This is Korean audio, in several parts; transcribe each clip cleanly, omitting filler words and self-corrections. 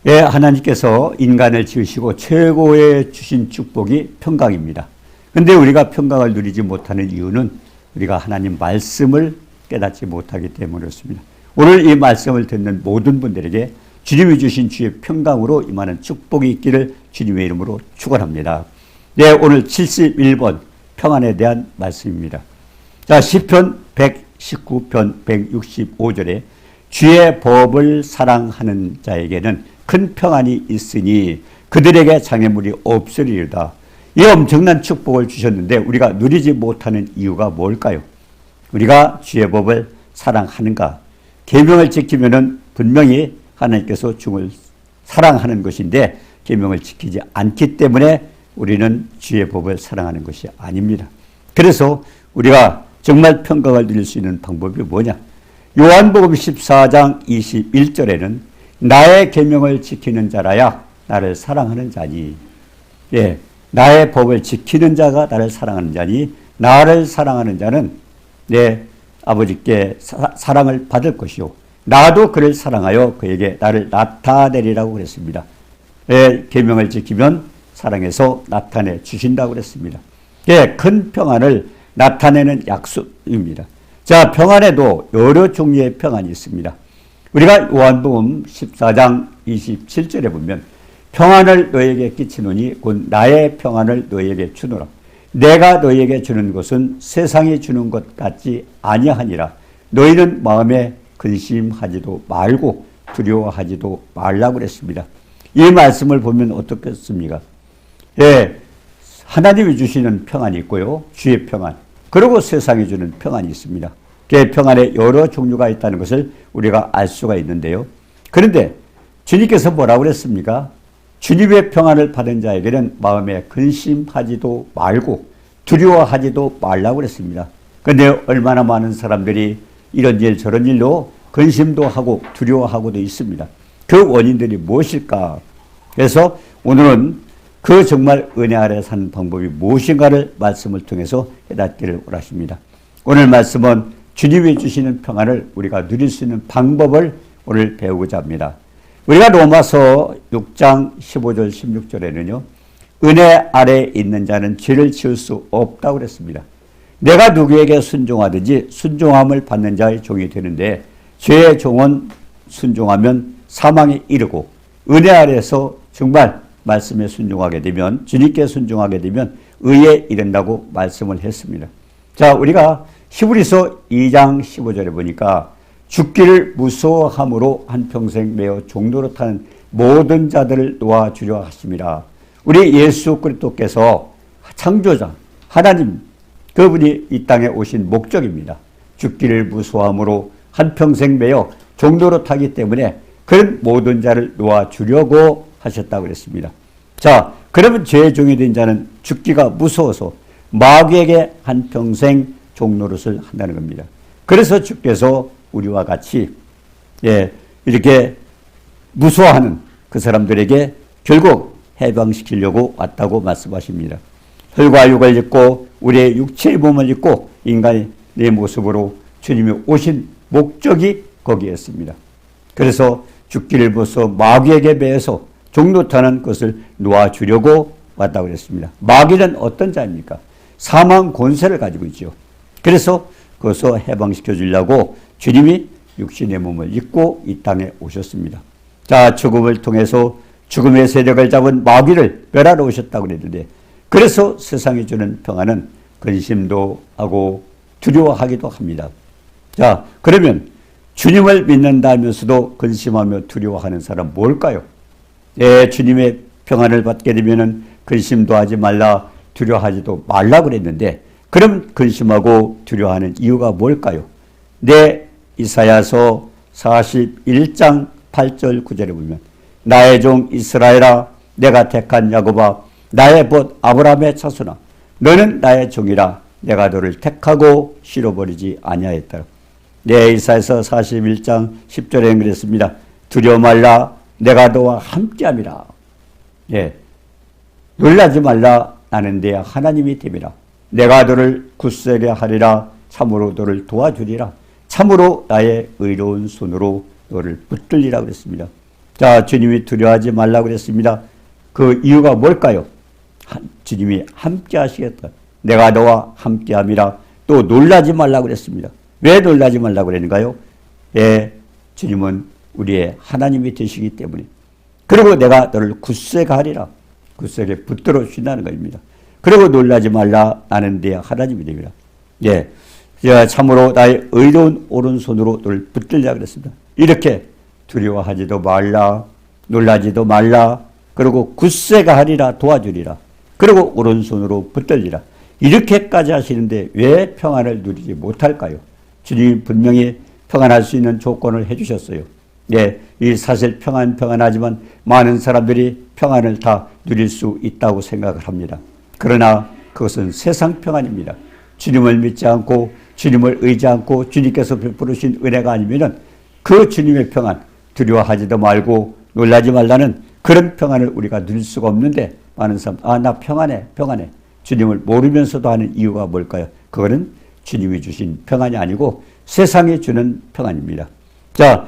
예, 하나님께서 인간을 지으시고 최고의 주신 축복이 평강입니다. 근데 우리가 평강을 누리지 못하는 이유는 우리가 하나님 말씀을 깨닫지 못하기 때문이었습니다. 오늘 이 말씀을 듣는 모든 분들에게 주님이 주신 주의 평강으로 임하는 축복이 있기를 주님의 이름으로 축원합니다. 네, 오늘 71번 평안에 대한 말씀입니다. 자, 시편 119편 165절에 주의 법을 사랑하는 자에게는 큰 평안이 있으니 그들에게 장애물이 없으리로다. 이 엄청난 축복을 주셨는데 우리가 누리지 못하는 이유가 뭘까요? 우리가 주의 법을 사랑하는가? 계명을 지키면은 분명히 하나님께서 중을 사랑하는 것인데 계명을 지키지 않기 때문에 우리는 주의 법을 사랑하는 것이 아닙니다. 그래서 우리가 정말 평강을 누릴 수 있는 방법이 뭐냐? 요한복음 14장 21절에는 나의 계명을 지키는 자라야 나를 사랑하는 자니, 예, 나의 법을 지키는 자가 나를 사랑하는 자니 나를 사랑하는 자는 내 아버지께 사랑을 받을 것이요 나도 그를 사랑하여 그에게 나를 나타내리라고 그랬습니다. 예, 계명을 지키면 사랑해서 나타내 주신다고 그랬습니다. 예, 큰 평안을 나타내는 약속입니다. 자, 평안에도 여러 종류의 평안이 있습니다. 우리가 요한복음 14장 27절에 보면 평안을 너에게 끼치노니 곧 나의 평안을 너에게 주노라. 내가 너에게 주는 것은 세상이 주는 것 같지 아니하니라. 너희는 마음에 근심하지도 말고 두려워하지도 말라고 그랬습니다. 이 말씀을 보면 어떻겠습니까? 예, 하나님이 주시는 평안이 있고요. 주의 평안. 그리고 세상이 주는 평안이 있습니다. 그 평안에 여러 종류가 있다는 것을 우리가 알 수가 있는데요. 그런데 주님께서 뭐라고 그랬습니까? 주님의 평안을 받은 자에게는 마음에 근심하지도 말고 두려워하지도 말라고 그랬습니다. 그런데 얼마나 많은 사람들이 이런 일 저런 일로 근심도 하고 두려워하고도 있습니다. 그 원인들이 무엇일까? 그래서 오늘은 그 정말 은혜 아래 사는 방법이 무엇인가를 말씀을 통해서 깨닫기를 원하십니다. 오늘 말씀은 주님이 주시는 평안을 우리가 누릴 수 있는 방법을 오늘 배우고자 합니다. 우리가 로마서 6장 15절 16절에는요. 은혜 아래 있는 자는 죄를 지을 수 없다고 그랬습니다. 내가 누구에게 순종하든지 순종함을 받는 자의 종이 되는데 죄의 종은 순종하면 사망에 이르고 은혜 아래서 정말 말씀에 순종하게 되면 주님께 순종하게 되면 의에 이른다고 말씀을 했습니다. 자, 우리가 히브리서 2장 15절에 보니까 죽기를 무서워함으로 한평생 매어 종로로 타는 모든 자들을 놓아주려 하심이라. 우리 예수 그리스도께서 창조자 하나님 그분이 이 땅에 오신 목적입니다. 죽기를 무서워함으로 한평생 매어 종로로 타기 때문에 그런 모든 자를 놓아주려고 하셨다고 그랬습니다. 자, 그러면 죄의 종이 된 자는 죽기가 무서워서 마귀에게 한평생 종노릇을 한다는 겁니다. 그래서 주께서 우리와 같이 이렇게 무서워하는 그 사람들에게 결국 해방시키려고 왔다고 말씀하십니다. 혈과 육을 입고 우리의 육체의 몸을 입고 인간의 내 모습으로 주님이 오신 목적이 거기였습니다. 그래서 죽기를 무서워 마귀에게 매여서 종노릇하는 것을 놓아주려고 왔다고 그랬습니다. 마귀는 어떤 자입니까? 사망 권세를 가지고 있죠. 그래서 그것을 해방시켜 주려고 주님이 육신의 몸을 입고 이 땅에 오셨습니다. 자, 죽음을 통해서 죽음의 세력을 잡은 마귀를 멸하러 오셨다고 그랬는데 그래서 세상이 주는 평안은 근심도 하고 두려워하기도 합니다. 자, 그러면 주님을 믿는다면서도 근심하며 두려워하는 사람 뭘까요? 예, 주님의 평안을 받게 되면은 근심도 하지 말라 두려워하지도 말라 그랬는데 그럼 근심하고 두려워하는 이유가 뭘까요? 네, 이사야서 41장 8절 9절에 보면 나의 종 이스라엘아 내가 택한 야곱아 나의 벗 아브라함의 자손아 너는 나의 종이라 내가 너를 택하고 실어버리지 아니하였다. 네, 이사야서 41장 10절에 그랬습니다. 두려워 말라 내가 너와 함께함이라. 예, 놀라지 말라 나는 내 하나님이 됨이라. 내가 너를 굳세게 하리라. 참으로 너를 도와주리라. 참으로 나의 의로운 손으로 너를 붙들리라 그랬습니다. 자, 주님이 두려워하지 말라고 그랬습니다. 그 이유가 뭘까요? 주님이 함께 하시겠다. 내가 너와 함께 함이라. 또 놀라지 말라고 그랬습니다. 왜 놀라지 말라고 그랬는가요? 예, 주님은 우리의 하나님이 되시기 때문에. 그리고 내가 너를 굳세게 하리라. 굳세게 붙들어 주신다는 것입니다. 그리고 놀라지 말라. 나는 네 하나님이 되리라. 예, 참으로 나의 의로운 오른손으로 너를 붙들자 그랬습니다. 이렇게 두려워하지도 말라. 놀라지도 말라. 그리고 굳세게 하리라. 도와주리라. 그리고 오른손으로 붙들리라. 이렇게까지 하시는데 왜 평안을 누리지 못할까요? 주님이 분명히 평안할 수 있는 조건을 해주셨어요. 네, 이 사실 평안하지만 많은 사람들이 평안을 다 누릴 수 있다고 생각을 합니다. 그러나 그것은 세상 평안입니다. 주님을 믿지 않고 주님을 의지 않고 주님께서 베풀으신 은혜가 아니면은 그 주님의 평안, 두려워하지도 말고 놀라지 말라는 그런 평안을 우리가 누릴 수가 없는데 많은 사람, 나 평안해. 주님을 모르면서도 하는 이유가 뭘까요? 그거는 주님이 주신 평안이 아니고 세상이 주는 평안입니다. 자,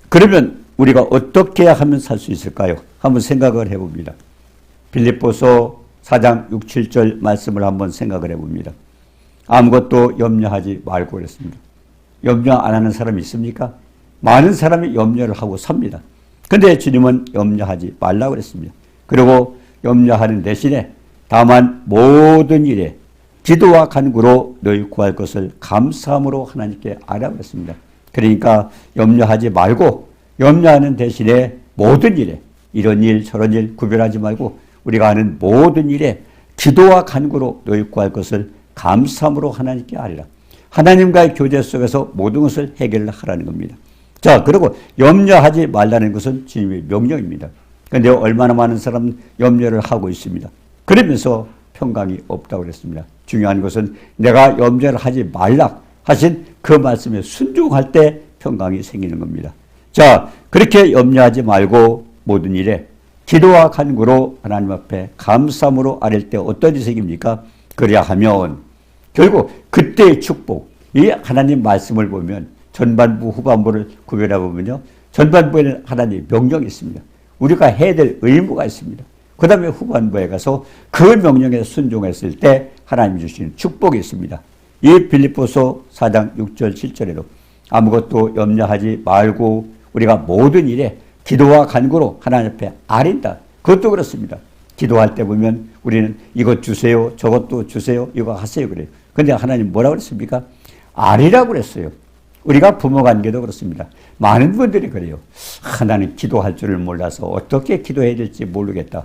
그러면 우리가 어떻게 하면 살 수 있을까요? 한번 생각을 해봅니다. 빌립보서 4장 6, 7절 말씀을 한번 생각을 해봅니다. 아무것도 염려하지 말고 그랬습니다. 염려 안 하는 사람이 있습니까? 많은 사람이 염려를 하고 삽니다. 근데 주님은 염려하지 말라고 그랬습니다. 그리고 염려하는 대신에 다만 모든 일에 기도와 간구로 너희 구할 것을 감사함으로 하나님께 아뢰라 그랬습니다. 그러니까 염려하지 말고 염려하는 대신에 모든 일에 이런 일 저런 일 구별하지 말고 우리가 하는 모든 일에 기도와 간구로 너희 구할 것을 감사함으로 하나님께 아뢰라. 하나님과의 교제 속에서 모든 것을 해결하라는 겁니다. 자, 그리고 염려하지 말라는 것은 주님의 명령입니다. 그런데 얼마나 많은 사람은 염려를 하고 있습니다. 그러면서 평강이 없다고 그랬습니다. 중요한 것은 내가 염려를 하지 말라 하신 그 말씀에 순종할 때 평강이 생기는 겁니다. 자, 그렇게 염려하지 말고 모든 일에 기도와 간구로 하나님 앞에 감사함으로 아랠 때 어떤 일이 생깁니까? 그래야 하면 결국 그때의 축복, 이 하나님 말씀을 보면 전반부 후반부를 구별해 보면요, 전반부에는 하나님의 명령이 있습니다. 우리가 해야 될 의무가 있습니다. 그 다음에 후반부에 가서 그 명령에 순종했을 때 하나님이 주시는 축복이 있습니다. 이 빌립보서 4장 6절 7절에도 아무것도 염려하지 말고 우리가 모든 일에 기도와 간구로 하나님 앞에 아린다. 그것도 그렇습니다. 기도할 때 보면 우리는 이것 주세요, 저것도 주세요, 이거 하세요 그래요. 그런데 하나님 뭐라고 그랬습니까? 아리라고 그랬어요. 우리가 부모 관계도 그렇습니다. 많은 분들이 그래요. 나는 기도할 줄을 몰라서 어떻게 기도해야 될지 모르겠다.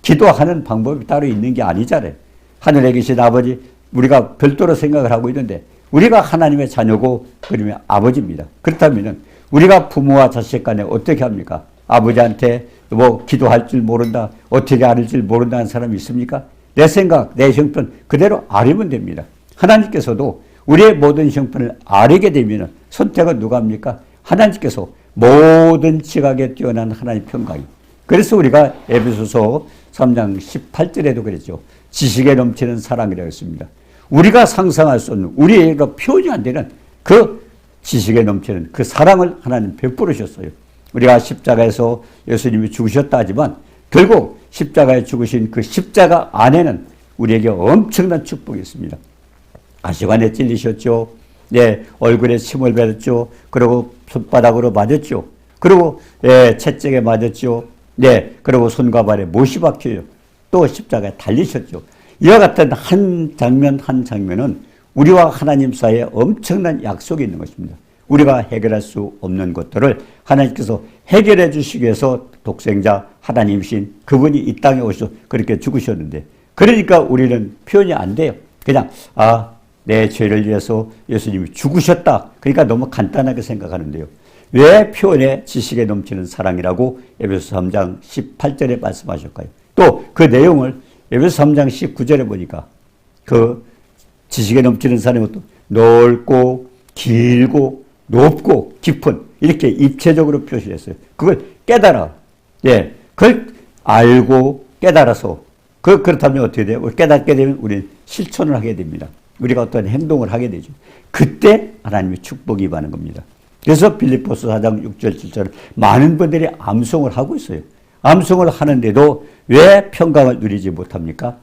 기도하는 방법이 따로 있는 게 아니잖아요. 하늘에 계신 아버지, 우리가 별도로 생각을 하고 있는데 우리가 하나님의 자녀고 그러면 아버지입니다. 그렇다면 우리가 부모와 자식 간에 어떻게 합니까? 아버지한테 뭐 기도할 줄 모른다, 어떻게 알을 줄 모른다는 사람이 있습니까? 내 생각, 내 형편 그대로 아뢰면 됩니다. 하나님께서도 우리의 모든 형편을 아뢰게 되면 선택은 누가 합니까? 하나님께서 모든 지각에 뛰어난 하나님의 평강이. 그래서 우리가 에베소서 3장 18절에도 그랬죠. 지식에 넘치는 사랑이라고 했습니다. 우리가 상상할 수 없는, 우리가 표현이 안 되는 그 지식에 넘치는 그 사랑을 하나님 베풀으셨어요. 우리가 십자가에서 예수님이 죽으셨다 하지만 결국 십자가에 죽으신 그 십자가 안에는 우리에게 엄청난 축복이 있습니다. 가시관에 찔리셨죠. 네, 얼굴에 침을 뱉었죠. 그리고 손바닥으로 맞았죠. 그리고 채찍에 맞았죠. 네, 그리고 손과 발에 못이 박혀요. 또 십자가에 달리셨죠. 이와 같은 한 장면 한 장면은 우리와 하나님 사이에 엄청난 약속이 있는 것입니다. 우리가 해결할 수 없는 것들을 하나님께서 해결해 주시기 위해서 독생자 하나님이신 그분이 이 땅에 오셔서 그렇게 죽으셨는데, 그러니까 우리는 표현이 안 돼요. 그냥 내 죄를 위해서 예수님이 죽으셨다. 그러니까 너무 간단하게 생각하는데요. 왜 표현에 지식에 넘치는 사랑이라고 에베소 3장 18절에 말씀하셨까요? 또 그 내용을 에베소 3장 19절에 보니까 그 지식에 넘치는 사랑이 또 넓고 길고 높고 깊은 이렇게 입체적으로 표시했어요. 그걸 깨달아. 예, 그걸 알고 깨달아서 그렇다면 어떻게 돼요? 깨닫게 되면 우리는 실천을 하게 됩니다. 우리가 어떤 행동을 하게 되죠. 그때 하나님의 축복이 임하는 겁니다. 그래서 빌립보서 4장 6절 7절 많은 분들이 암송을 하고 있어요. 암송을 하는데도 왜 평강을 누리지 못합니까?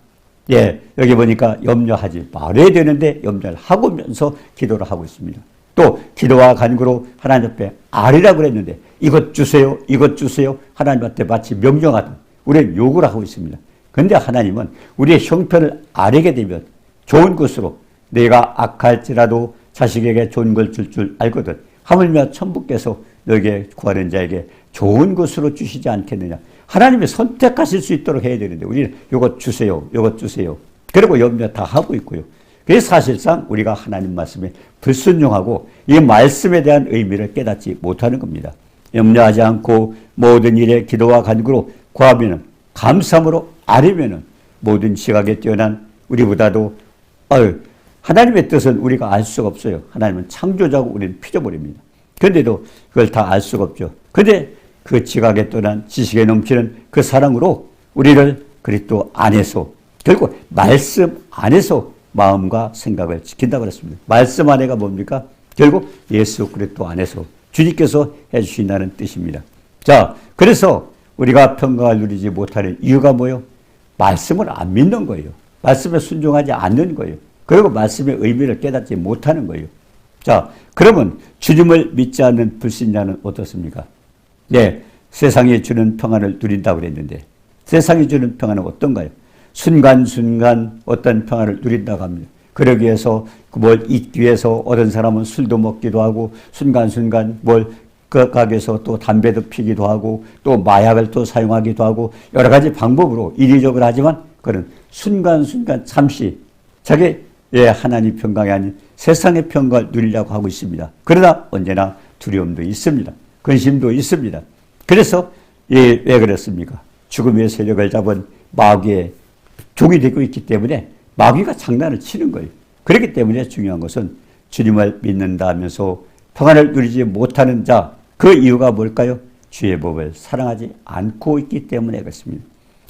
예, 여기 보니까 염려하지 말아야 되는데 염려를 하면서 기도를 하고 있습니다. 또 기도와 간구로 하나님 앞에 아뢰라고 그랬는데 이것 주세요, 이것 주세요 하나님한테 마치 명령하듯 우리는 요구를 하고 있습니다. 그런데 하나님은 우리의 형편을 아뢰게 되면 좋은 것으로 내가 악할지라도 자식에게 좋은 걸 줄 알거든 하물며 천부께서 너에게 구하는 자에게 좋은 것으로 주시지 않겠느냐. 하나님이 선택하실 수 있도록 해야 되는데 우리는 이것 주세요, 이것 주세요. 그리고 염려 다 하고 있고요. 그래서 사실상 우리가 하나님 말씀에 불순종하고 이 말씀에 대한 의미를 깨닫지 못하는 겁니다. 염려하지 않고 모든 일에 기도와 간구로 구하면 감사함으로 아뢰면 모든 지각에 뛰어난 우리보다도 하나님의 뜻은 우리가 알 수가 없어요. 하나님은 창조자고 우리는 피조물입니다. 그런데도 그걸 다 알 수가 없죠. 그런데 그 지각에 뛰어난 지식에 넘치는 그 사랑으로 우리를 그리스도 안에서 결국 말씀 안에서 마음과 생각을 지킨다고 그랬습니다. 말씀 안에가 뭡니까? 결국 예수 그리스도 안에서 주님께서 해주신다는 뜻입니다. 자, 그래서 우리가 평강을 누리지 못하는 이유가 뭐예요? 말씀을 안 믿는 거예요. 말씀에 순종하지 않는 거예요. 그리고 말씀의 의미를 깨닫지 못하는 거예요. 자, 그러면 주님을 믿지 않는 불신자는 어떻습니까? 네, 세상이 주는 평안을 누린다고 그랬는데 세상이 주는 평안은 어떤가요? 순간순간 어떤 평안을 누린다고 합니다. 그러기 위해서 뭘 잊기 위해서 어떤 사람은 술도 먹기도 하고 순간순간 그 가게에서 또 담배도 피기도 하고 또 마약을 또 사용하기도 하고 여러 가지 방법으로 이리저리 하지만 그런 순간순간 잠시 자기 하나님 평강이 아닌 세상의 평강을 누리려고 하고 있습니다. 그러나 언제나 두려움도 있습니다. 근심도 있습니다. 그래서 왜 그랬습니까? 죽음의 세력을 잡은 마귀의 종이 되고 있기 때문에 마귀가 장난을 치는 거예요. 그렇기 때문에 중요한 것은 주님을 믿는다 하면서 평안을 누리지 못하는 자, 그 이유가 뭘까요? 주의 법을 사랑하지 않고 있기 때문에 그렇습니다.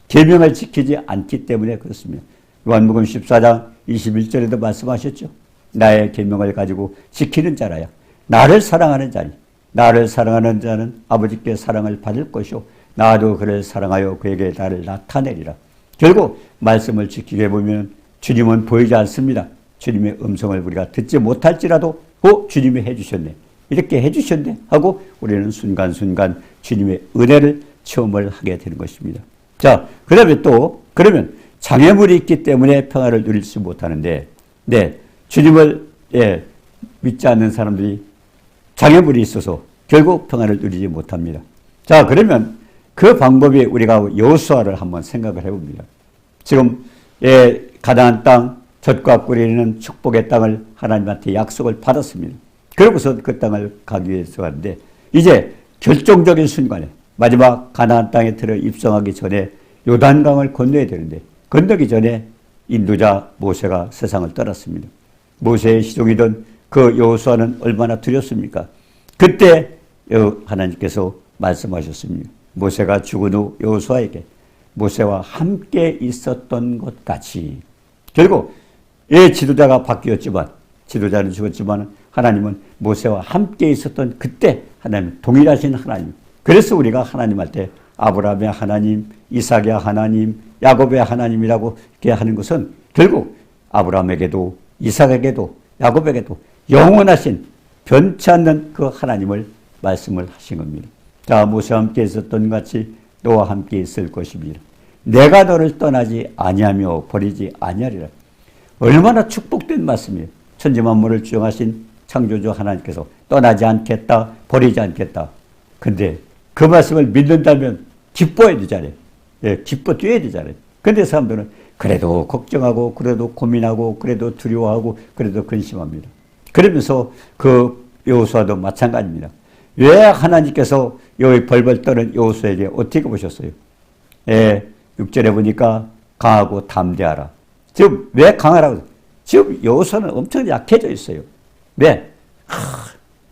계명을 지키지 않기 때문에 그렇습니다. 요한복음 14장 21절에도 말씀하셨죠. 나의 계명을 가지고 지키는 자라야 나를 사랑하는 자니 나를 사랑하는 자는 아버지께 사랑을 받을 것이요 나도 그를 사랑하여 그에게 나를 나타내리라. 결국 말씀을 지키게 보면 주님은 보이지 않습니다. 주님의 음성을 우리가 듣지 못할지라도 주님이 해주셨네. 이렇게 해주셨네 하고 우리는 순간순간 주님의 은혜를 체험을 하게 되는 것입니다. 자, 그 다음에 또 그러면 장애물이 있기 때문에 평화를 누리지 못하는데 주님을 믿지 않는 사람들이 장애물이 있어서 결국 평화를 누리지 못합니다. 자, 그러면 그 방법이 우리가 여호수아를 한번 생각을 해봅니다. 지금 가나안 땅 젖과 꿀이 축복의 땅을 하나님한테 약속을 받았습니다. 그러고서 그 땅을 가기 위해서 하는데 이제 결정적인 순간에 마지막 가나안 땅에 들어 입성하기 전에 요단강을 건너야 되는데 건너기 전에 인도자 모세가 세상을 떠났습니다. 모세의 시종이던 그 여호수아는 얼마나 두렵습니까? 그때 하나님께서 말씀하셨습니다. 모세가 죽은 후 여호수아에게 모세와 함께 있었던 것 같이 결국 지도자가 바뀌었지만 지도자는 죽었지만 하나님은 모세와 함께 있었던 그때 하나님 동일하신 하나님. 그래서 우리가 하나님할 때 아브라함의 하나님, 이삭의 하나님, 야곱의 하나님이라고 이렇게 하는 것은 결국 아브라함에게도 이삭에게도 야곱에게도 영원하신 변치 않는 그 하나님을 말씀을 하신 겁니다. 자, 모세와 함께 있었던 같이 너와 함께 있을 것입니다. 내가 너를 떠나지 아니하며 버리지 아니하리라. 얼마나 축복된 말씀이에요. 천지만물을 주정하신 창조주 하나님께서 떠나지 않겠다, 버리지 않겠다. 근데 그 말씀을 믿는다면 기뻐야 되잖아요. 기뻐 뛰어야 되잖아요. 근데 사람들은 그래도 걱정하고 그래도 고민하고 그래도 두려워하고 그래도 근심합니다. 그러면서 그 여호수아도 마찬가지입니다. 왜 하나님께서 여기 벌벌 떠는 여호수아에게 어떻게 보셨어요? 6절에 보니까 강하고 담대하라. 지금 왜 강하라고? 지금 여호수아는 엄청 약해져 있어요. 왜?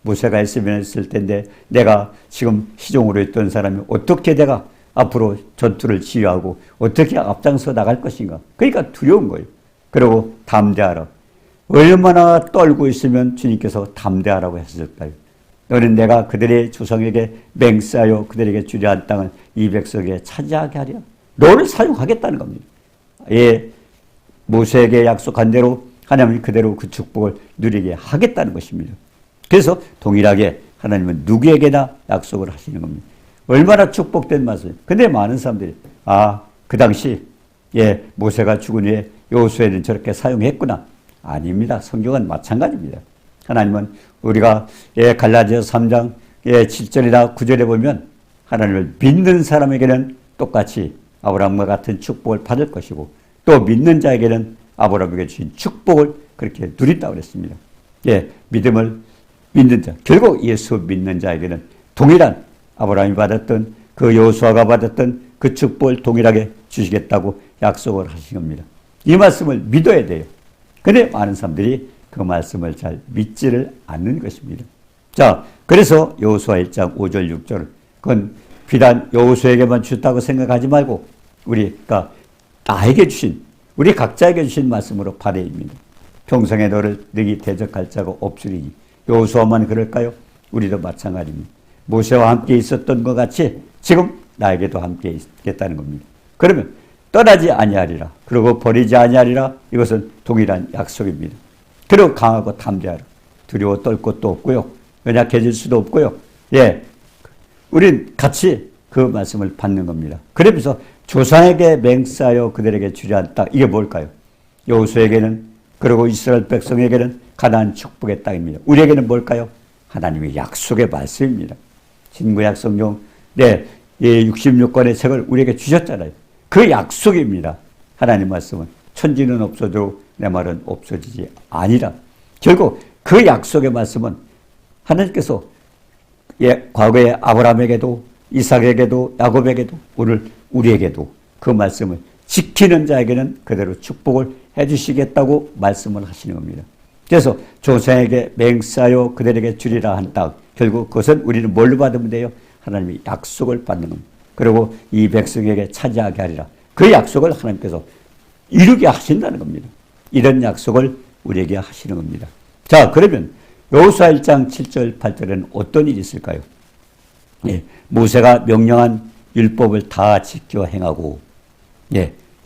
모세가 있으면 했을 텐데 내가 지금 시종으로 있던 사람이 어떻게 내가 앞으로 전투를 지휘하고 어떻게 앞장서 나갈 것인가. 그러니까 두려운 거예요. 그리고 담대하라. 얼마나 떨고 있으면 주님께서 담대하라고 했을까요? 너는 내가 그들의 조상에게 맹세하여 그들에게 주려 한 땅을 이 백성에게 차지하게 하리라. 너를 사용하겠다는 겁니다. 예, 모세에게 약속한 대로 하나님이 그대로 그 축복을 누리게 하겠다는 것입니다. 그래서 동일하게 하나님은 누구에게나 약속을 하시는 겁니다. 얼마나 축복된 말씀. 근데 많은 사람들이 그 당시 모세가 죽은 후에 여호수아는 저렇게 사용했구나. 아닙니다. 성경은 마찬가지입니다. 하나님은 우리가 갈라디아서 3장 7절이나 9절에 보면 하나님을 믿는 사람에게는 똑같이 아브라함과 같은 축복을 받을 것이고 또 믿는 자에게는 아브라함에게 주신 축복을 그렇게 누린다고 그랬습니다. 믿음을 믿는 자, 결국 예수 믿는 자에게는 동일한 아브라함이 받았던 그 여호수아가 받았던 그 축복을 동일하게 주시겠다고 약속을 하신 겁니다. 이 말씀을 믿어야 돼요. 근데 많은 사람들이 그 말씀을 잘 믿지를 않는 것입니다. 자, 그래서 여호수아 1장 5절 6절 그건 비단 여호수아에게만 주셨다고 생각하지 말고 우리가 나에게 주신 우리 각자에게 주신 말씀으로 받아입니다. 평생에 너를 능히 대적할 자가 없으리니 여호수아만 그럴까요? 우리도 마찬가지입니다. 모세와 함께 있었던 것 같이 지금 나에게도 함께 있겠다는 겁니다. 그러면 떠나지 아니하리라. 그리고 버리지 아니하리라. 이것은 동일한 약속입니다. 그리고 강하고 담대하라. 두려워 떨 것도 없고요. 연약해질 수도 없고요. 우린 같이 그 말씀을 받는 겁니다. 그러면서 조상에게 맹세하여 그들에게 주려 한 땅. 이게 뭘까요? 여호수아에게는 그리고 이스라엘 백성에게는 가나안 축복의 땅입니다. 우리에게는 뭘까요? 하나님의 약속의 말씀입니다. 신구약 성경 66권의 책을 우리에게 주셨잖아요. 그 약속입니다. 하나님 말씀은 천지는 없어도 내 말은 없어지지 아니라. 결국 그 약속의 말씀은 하나님께서 과거에 아브라함에게도 이삭에게도 야곱에게도 오늘 우리에게도 그 말씀을 지키는 자에게는 그대로 축복을 해주시겠다고 말씀을 하시는 겁니다. 그래서 조상에게 맹세하여 그들에게 주리라 한 땅. 결국 그것은 우리는 뭘로 받으면 돼요? 하나님의 약속을 받는 겁니다. 그리고 이 백성에게 차지하게 하리라. 그 약속을 하나님께서 이루게 하신다는 겁니다. 이런 약속을 우리에게 하시는 겁니다. 자, 그러면 여호수아 1장 7절 8절에는 어떤 일이 있을까요? 모세가 명령한 율법을 다 지켜 행하고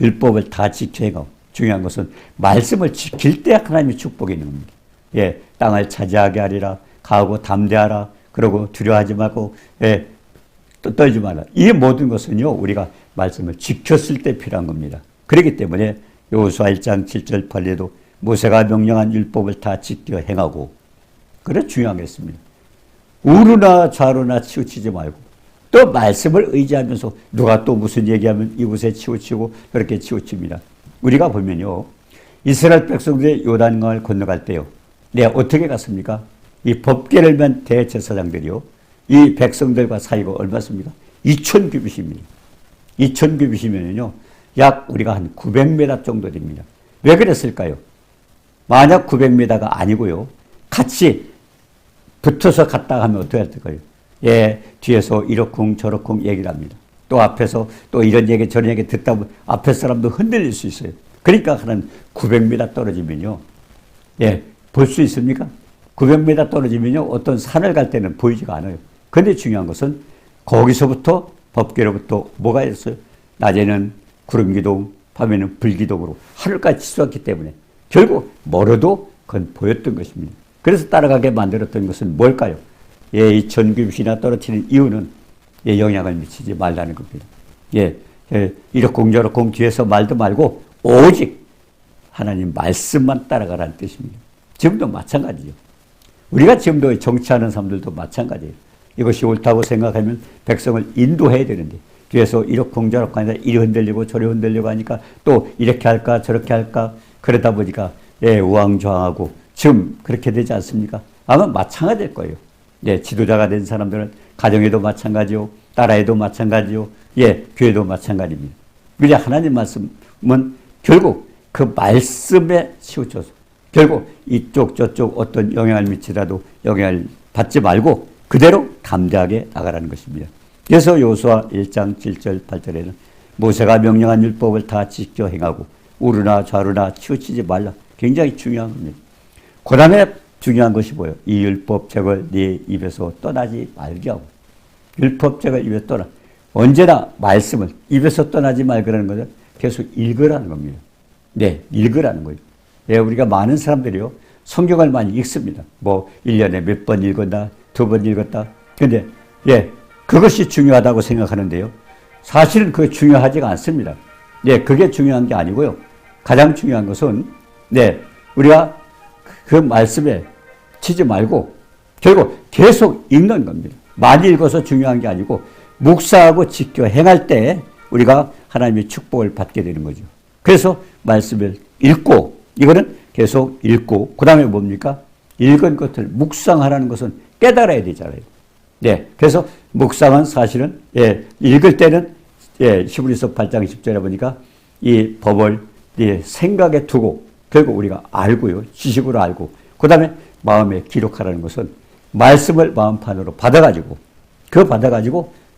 율법을 다 지켜 행하고 중요한 것은 말씀을 지킬 때 하나님의 축복이 있는 겁니다. 땅을 차지하게 하리라. 가고 담대하라. 그리고 두려워하지 말고 떨지 마라. 이 모든 것은요 우리가 말씀을 지켰을 때 필요한 겁니다. 그렇기 때문에 여호수아 1장 7절 8절에도 모세가 명령한 율법을 다 지켜 행하고 그래 중요하겠습니다. 우르나 좌로나 치우치지 말고 또 말씀을 의지하면서 누가 또 무슨 얘기하면 이곳에 치우치고 그렇게 치우칩니다. 우리가 보면요 이스라엘 백성들이 요단강을 건너갈 때요 어떻게 갔습니까? 이 법궤를 맨 대제사장들이요 이 백성들과 사이가 얼마습니까? 2000규빗입니다. 2000규빗이면요 약 우리가 한 900m 정도 됩니다. 왜 그랬을까요? 만약 900m가 아니고요 같이 붙어서 갔다 하면 어떻게 할까요? 뒤에서 이러쿵 저러쿵 얘기를 합니다. 또 앞에서 또 이런 얘기 저런 얘기 듣다 보면 앞에 사람도 흔들릴 수 있어요. 그러니까 한 900m 떨어지면요 볼 수 있습니까? 900m 떨어지면요 어떤 산을 갈 때는 보이지가 않아요. 그런데 중요한 것은 거기서부터 법궤로부터 뭐가 있어요? 낮에는 구름기둥, 밤에는 불기둥으로 하늘까지 치솟았기 때문에 결국 멀어도 그건 보였던 것입니다. 그래서 따라가게 만들었던 것은 뭘까요? 이 전규빗이나 떨어뜨리는 이유는 영향을 미치지 말라는 겁니다. 이러쿵저러쿵 뒤에서 말도 말고 오직 하나님 말씀만 따라가라는 뜻입니다. 지금도 마찬가지죠. 우리가 지금도 정치하는 사람들도 마찬가지예요. 이것이 옳다고 생각하면 백성을 인도해야 되는데 뒤에서 이러쿵저러쿵 하니까 이리 흔들리고 저리 흔들리고 하니까 또 이렇게 할까 저렇게 할까 그러다 보니까 우왕좌왕하고 지금 그렇게 되지 않습니까? 아마 마찬가지일 거예요. 지도자가 된 사람들은 가정에도 마찬가지요. 나라에도 마찬가지요. 교회도 마찬가지입니다. 그냥 하나님 말씀은 결국 그 말씀에 치우쳐서 결국 이쪽 저쪽 어떤 영향을 미치더라도 영향을 받지 말고 그대로 담대하게 나가라는 것입니다. 그래서 여호수아 1장 7절 8절에는 모세가 명령한 율법을 다 지켜 행하고 우르나 좌르나 치우치지 말라. 굉장히 중요한 겁니다. 그 다음에 중요한 것이 뭐예요? 이 율법책을 네 입에서 떠나지 말게 하고. 율법책을 입에서 떠나. 언제나 말씀을 입에서 떠나지 말으라는 것은 계속 읽으라는 겁니다. 네, 읽으라는 거예요. 예, 우리가 많은 사람들이요, 성경을 많이 읽습니다. 뭐, 1년에 몇 번 읽었다, 2번 읽었다. 근데, 예, 그것이 중요하다고 생각하는데요. 사실은 그게 중요하지가 않습니다. 예, 그게 중요한 게 아니고요. 가장 중요한 것은, 네, 우리가 그 말씀에 치지 말고, 결국 계속 읽는 겁니다. 많이 읽어서 중요한 게 아니고, 묵상하고 지켜 행할 때 우리가 하나님의 축복을 받게 되는 거죠. 그래서 말씀을 읽고, 이거는 계속 읽고, 그 다음에 뭡니까? 읽은 것을 묵상하라는 것은 깨달아야 되잖아요. 네. 그래서 묵상은 사실은, 예, 읽을 때는, 예, 히브리서 8장 10절에 보니까 이 법을, 예, 생각에 두고, 결국 우리가 알고요. 지식으로 알고, 그 다음에 마음에 기록하라는 것은 말씀을 마음판으로 받아가지고,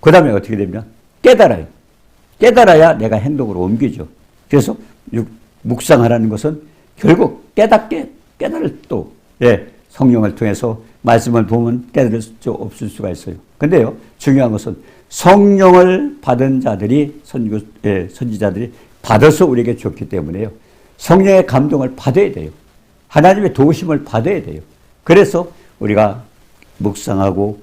그 다음에 어떻게 되면 깨달아요. 깨달아야 내가 행동으로 옮기죠. 그래서 묵상하라는 것은 결국 깨달을 또, 예, 성령을 통해서 말씀을 보면 깨달을 수 없을 수가 있어요. 근데요, 중요한 것은 성령을 받은 자들이, 선지자들이 받아서 우리에게 줬기 때문에요. 성령의 감동을 받아야 돼요. 하나님의 도우심을 받아야 돼요. 그래서 우리가 묵상하고,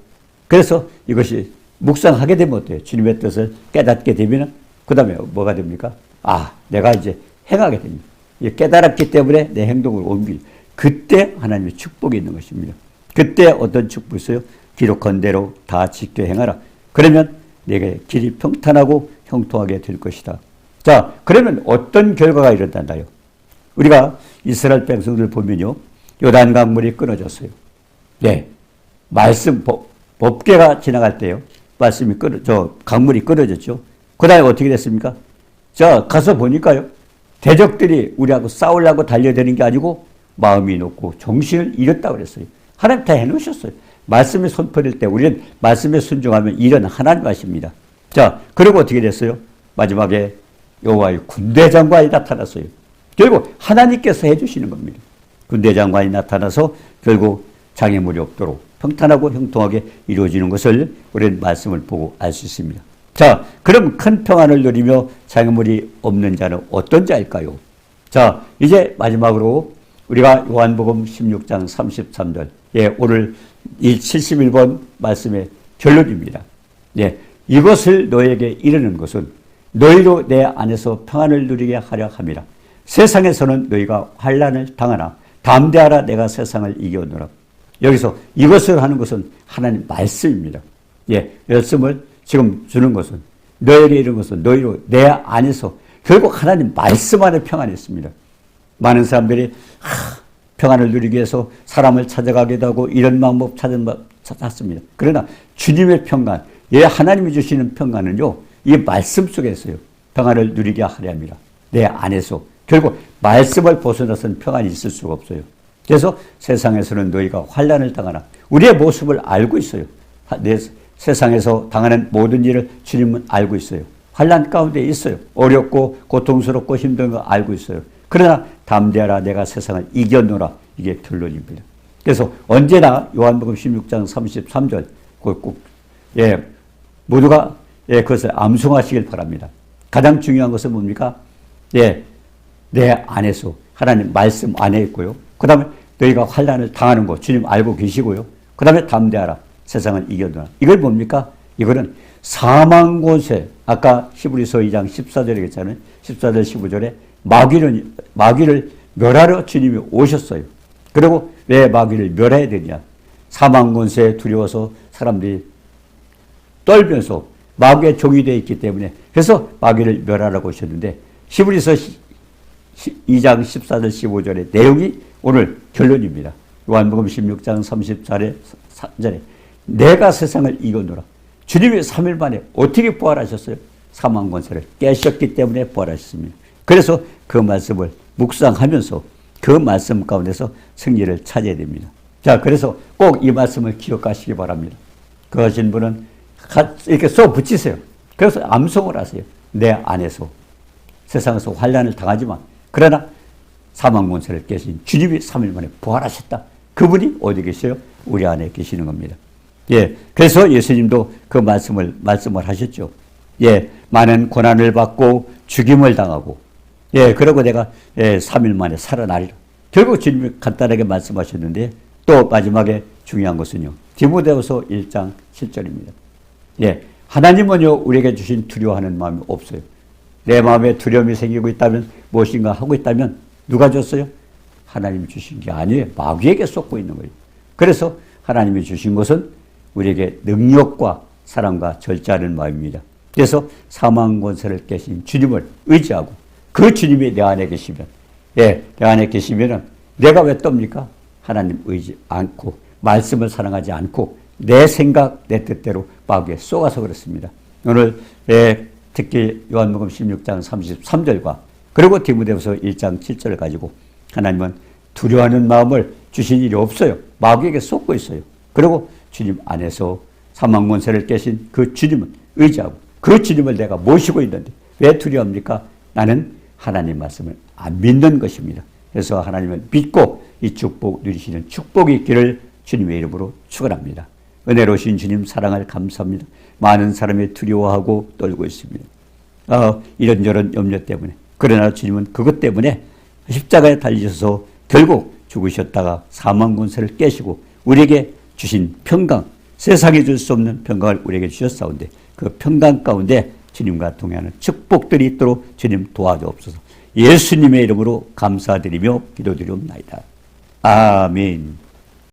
그래서 이것이 묵상하게 되면 어때요? 주님의 뜻을 깨닫게 되면, 그 다음에 뭐가 됩니까? 아, 내가 이제 행하게 됩니다. 깨달았기 때문에 내 행동을 옮기죠. 그때 하나님의 축복이 있는 것입니다. 그때 어떤 축복이 있어요? 기록한 대로 다 지켜 행하라. 그러면 내게 길이 평탄하고 형통하게 될 것이다. 자, 그러면 어떤 결과가 일어난다요? 우리가 이스라엘 백성들 보면요, 요단 강물이 끊어졌어요. 네, 말씀 법궤가 지나갈 때요, 말씀이 강물이 끊어졌죠. 그 다음에 어떻게 됐습니까? 자, 가서 보니까요, 대적들이 우리하고 싸우려고 달려드는 게 아니고 마음이 높고 정신을 잃었다고 그랬어요. 하나님 다 해놓으셨어요. 말씀에 손버릴 때 우리는 말씀에 순종하면 일은 하나님 하십니다. 자, 그리고 어떻게 됐어요? 마지막에 여호와의 군대 장관이 나타났어요. 결국 하나님께서 해주시는 겁니다. 군대 장관이 나타나서 결국 장애물이 없도록 평탄하고 형통하게 이루어지는 것을 우리는 말씀을 보고 알 수 있습니다. 자, 그럼 큰 평안을 누리며 장애물이 없는 자는 어떤 자일까요? 자, 이제 마지막으로 우리가 요한복음 16장 33절, 예, 오늘 이 71번 말씀의 결론입니다. 예, 이것을 너에게 이르는 것은 너희로 내 안에서 평안을 누리게 하려 함이라. 세상에서는 너희가 환난을 당하나 담대하라, 내가 세상을 이겨오노라. 여기서 이것을 하는 것은 하나님 말씀입니다. 예, 말씀을 지금 주는 것은, 너에게 이런 것은 너희로 내 안에서, 결국 하나님 말씀 안에 평안이 있습니다. 많은 사람들이 평안을 누리기 위해서 사람을 찾아가기도 하고 이런 방법 찾았습니다. 그러나 주님의 평안, 예, 하나님이 주시는 평안은요, 이 말씀 속에서요, 평안을 누리게 하려 합니다. 내 안에서. 결국 말씀을 벗어나서는 평안이 있을 수가 없어요. 그래서 세상에서는 너희가 환난을 당하나, 우리의 모습을 알고 있어요. 내 세상에서 당하는 모든 일을 주님은 알고 있어요. 환난 가운데 있어요. 어렵고 고통스럽고 힘든 거 알고 있어요. 그러나 담대하라, 내가 세상을 이겨노라. 이게 결론입니다. 그래서 언제나 요한복음 16장 33절 꼭, 예, 모두가, 예, 그것을 암송하시길 바랍니다. 가장 중요한 것은 뭡니까? 예, 내 안에서 하나님 말씀 안에 있고요. 그 다음에 너희가 환난을 당하는 거 주님 알고 계시고요. 그 다음에 담대하라, 세상을 이겨노라. 이걸 뭡니까? 이거는 사망 권세, 아까 히브리서 2장 14절에 했잖아요. 14절 15절에 마귀를 멸하러 주님이 오셨어요. 그리고 왜 마귀를 멸해야 되냐? 사망 권세에 두려워서 사람들이 떨면서 마귀의 종이 되어 있기 때문에, 그래서 마귀를 멸하라고 오셨는데, 히브리서 2장 14절 15절의 내용이 오늘 결론입니다. 요한복음 16장 34절에 내가 세상을 이겨노라. 주님이 3일 만에 어떻게 부활하셨어요? 사망 권세를 깨셨기 때문에 부활하셨습니다. 그래서 그 말씀을 묵상하면서 그 말씀 가운데서 승리를 찾아야 됩니다. 자, 그래서 꼭 이 말씀을 기억하시기 바랍니다. 그러신 분은 이렇게 써 붙이세요. 그래서 암송을 하세요. 내 안에서 세상에서 환난을 당하지만, 그러나 사망 권세를 깨신 주님이 3일 만에 부활하셨다. 그분이 어디 계세요? 우리 안에 계시는 겁니다. 예, 그래서 예수님도 그 말씀을 하셨죠. 예, 많은 고난을 받고 죽임을 당하고, 예, 그러고 내가 3일 만에 살아나리라. 결국 주님이 간단하게 말씀하셨는데 또 마지막에 중요한 것은요. 디모데후서 1장 7절입니다. 예, 하나님은요 우리에게 주신 두려워하는 마음이 없어요. 내 마음에 두려움이 생기고 있다면 무엇인가 하고 있다면 누가 줬어요? 하나님이 주신 게 아니에요. 마귀에게 쏟고 있는 거예요. 그래서 하나님이 주신 것은 우리에게 능력과 사랑과 절제하는 마음입니다. 그래서 사망 권세를 깨신 주님을 의지하고 그 주님이 내 안에 계시면, 예, 내 안에 계시면은 내가 왜 떱니까? 하나님 의지 않고 말씀을 사랑하지 않고 내 생각, 내 뜻대로 마귀에 쏘아서 그렇습니다. 오늘 특히 요한복음 16장 33절과 그리고 디모데후서 1장 7절을 가지고 하나님은 두려워하는 마음을 주신 일이 없어요. 마귀에게 쏟고 있어요. 그리고 주님 안에서 사망 권세를 깨신 그 주님을 의지하고 그 주님을 내가 모시고 있는데 왜 두려워합니까? 나는 하나님 말씀을 안 믿는 것입니다. 그래서 하나님을 믿고 이 축복 누리시는 축복이 있기를 주님의 이름으로 축원합니다. 은혜로우신 주님 사랑을 감사합니다. 많은 사람이 두려워하고 떨고 있습니다. 이런저런 염려 때문에. 그러나 주님은 그것 때문에 십자가에 달리셔서 결국 죽으셨다가 사망 권세를 깨시고 우리에게 주신 평강, 세상에 줄 수 없는 평강을 우리에게 주셨사온데 그 평강 가운데 주님과 동행하는 축복들이 있도록 주님 도와주옵소서. 예수님의 이름으로 감사드리며 기도드리옵나이다. 아멘.